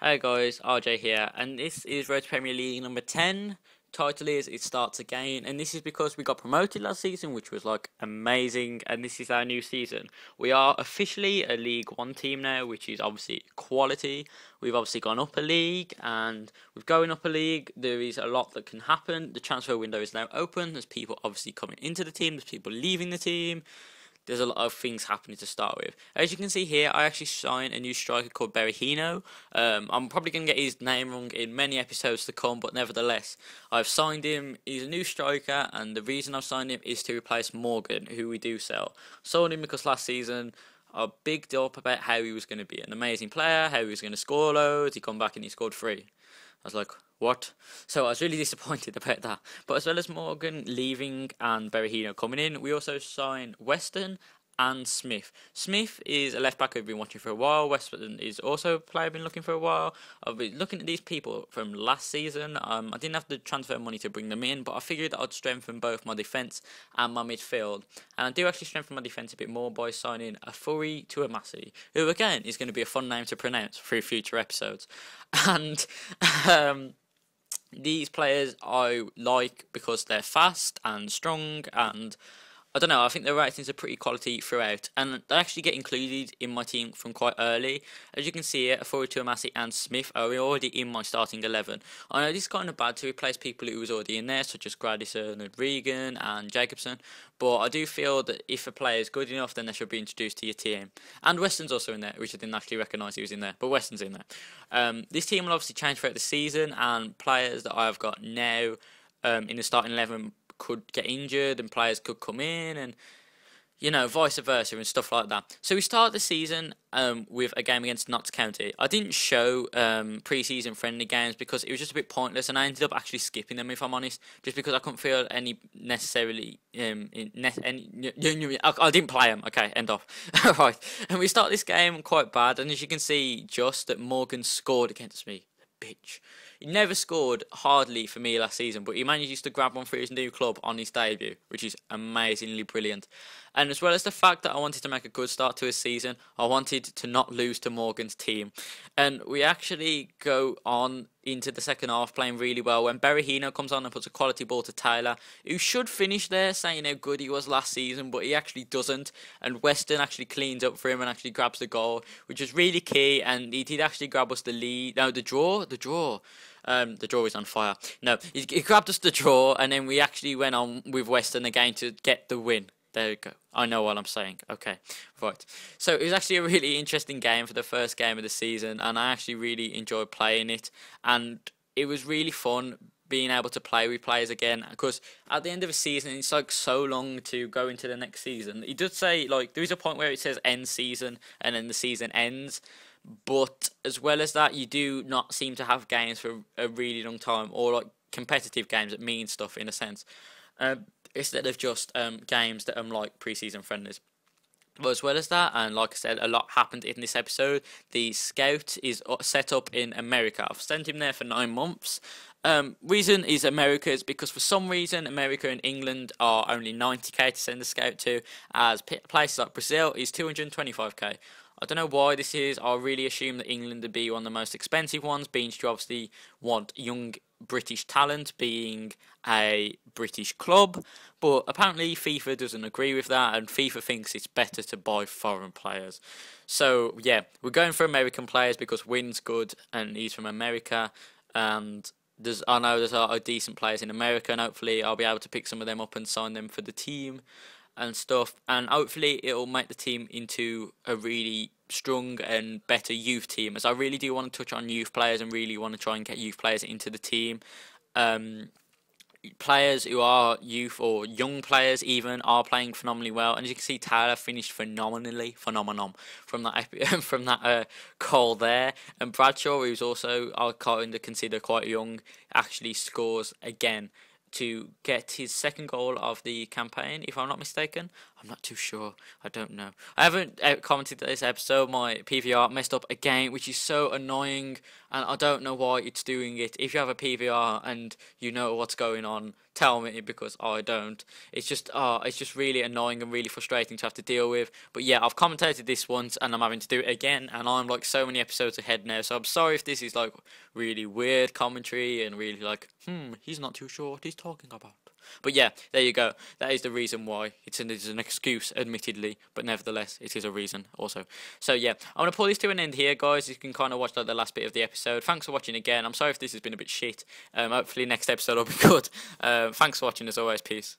Hey guys, RJ here, and this is Road to Premier League number 10. Title is It Starts Again, and this is because we got promoted last season, which was like amazing, and this is our new season. We are officially a League 1 team now, which is obviously quality. We've obviously gone up a league, and with going up a league, there is a lot that can happen. The transfer window is now open, there's people obviously coming into the team, there's people leaving the team. There's a lot of things happening to start with. As you can see here, I actually signed a new striker called Berahino. I'm probably going to get his name wrong in many episodes to come, but nevertheless, I've signed him. He's a new striker, and the reason I've signed him is to replace Morgan, who we do sell. Sold him because last season I bigged up about how he was going to be an amazing player, how he was going to score loads. He come back and he scored 3. I was like, what? So I was really disappointed about that. But as well as Morgan leaving and Berahino coming in, we also signed Weston and Smith. Smith is a left back I've been watching for a while. Weston is also a player I've been looking for a while. I've been looking at these people from last season. I didn't have the transfer money to bring them in, but I figured that I'd strengthen both my defence and my midfield. And I do actually strengthen my defence a bit more by signing a Furi to a Massey, who again is going to be a fun name to pronounce through future episodes. And these players I like because they're fast and strong, and I don't know, I think their ratings are pretty quality throughout, and they actually get included in my team from quite early. As you can see here, Authority Massey and Smith are already in my starting 11. I know this is kind of bad to replace people who was already in there, such as Gradison and Regan and Jacobson, but I do feel that if a player is good enough, then they should be introduced to your team. And Weston's also in there, which I didn't actually recognise he was in there, but Weston's in there. This team will obviously change throughout the season, and players that I've got now in the starting 11 could get injured and players could come in, and vice versa and stuff like that. So we start the season with a game against Notts County. I didn't show pre-season friendly games because it was just a bit pointless, and I ended up actually skipping them, if I'm honest, just because I couldn't feel any necessarily I didn't play them. Okay, end off. Right, and we start this game quite bad, and as you can see, just that Morgan scored against me. Bitch. He never scored hardly for me last season, but he managed to grab one for his new club on his debut, which is amazingly brilliant. And as well as the fact that I wanted to make a good start to his season, I wanted to not lose to Morgan's team. And we actually go on into the second half playing really well when Berahino comes on and puts a quality ball to Taylor, who should finish there saying how good he was last season, but he actually doesn't. And Weston actually cleans up for him and actually grabs the goal, which was really key, and he did actually grab us the lead. No, the draw. The draw is on fire. No, he grabbed us the draw, and then we actually went on with Weston again to get the win. There you go. I know what I'm saying. Okay, right. So it was actually a really interesting game for the first game of the season, and I actually really enjoyed playing it. And it was really fun being able to play with players again, because at the end of a season, it's like so long to go into the next season. It does say, like, there is a point where it says end season, and then the season ends. But as well as that, you do not seem to have games for a really long time, or like competitive games that mean stuff in a sense, instead of just games that are like pre-season friendlies. But as well as that, and like I said, a lot happened in this episode. The scout is set up in America. I've sent him there for 9 months. Reason is America is because for some reason America and England are only 90k to send the scout to, as places like Brazil is 225k. I don't know why this is. I really assume that England would be one of the most expensive ones, being you obviously want young British talent, being a British club. But apparently FIFA doesn't agree with that, and FIFA thinks it's better to buy foreign players. So yeah, we're going for American players because Wynn's good and he's from America, and I know there's a decent players in America, and hopefully I'll be able to pick some of them up and sign them for the team and stuff, and hopefully it'll make the team into a really strong and better youth team, as I really do want to touch on youth players and really want to try and get youth players into the team. Players who are youth or young players even are playing phenomenally well, and as you can see, Tyler finished phenomenal from that goal there, and Bradshaw, who's also I kind of consider quite young, actually scores again to get his second goal of the campaign, if I'm not mistaken. I'm not too sure. I don't know. I haven't commented this episode. My PVR messed up again, which is so annoying, and I don't know why it's doing it. If you have a PVR and you know what's going on, tell me, because I don't. It's just really annoying and really frustrating to have to deal with. But yeah, I've commentated this once and I'm having to do it again, and I'm like so many episodes ahead now. So I'm sorry if this is like really weird commentary and really like, he's not too sure what he's talking about. But yeah, there you go. That is the reason why. It's an excuse, admittedly, but nevertheless, it is a reason also. So yeah, I'm going to pull this to an end here, guys. You can kind of watch like the last bit of the episode. Thanks for watching again. I'm sorry if this has been a bit shit. Hopefully next episode will be good. Thanks for watching as always. Peace.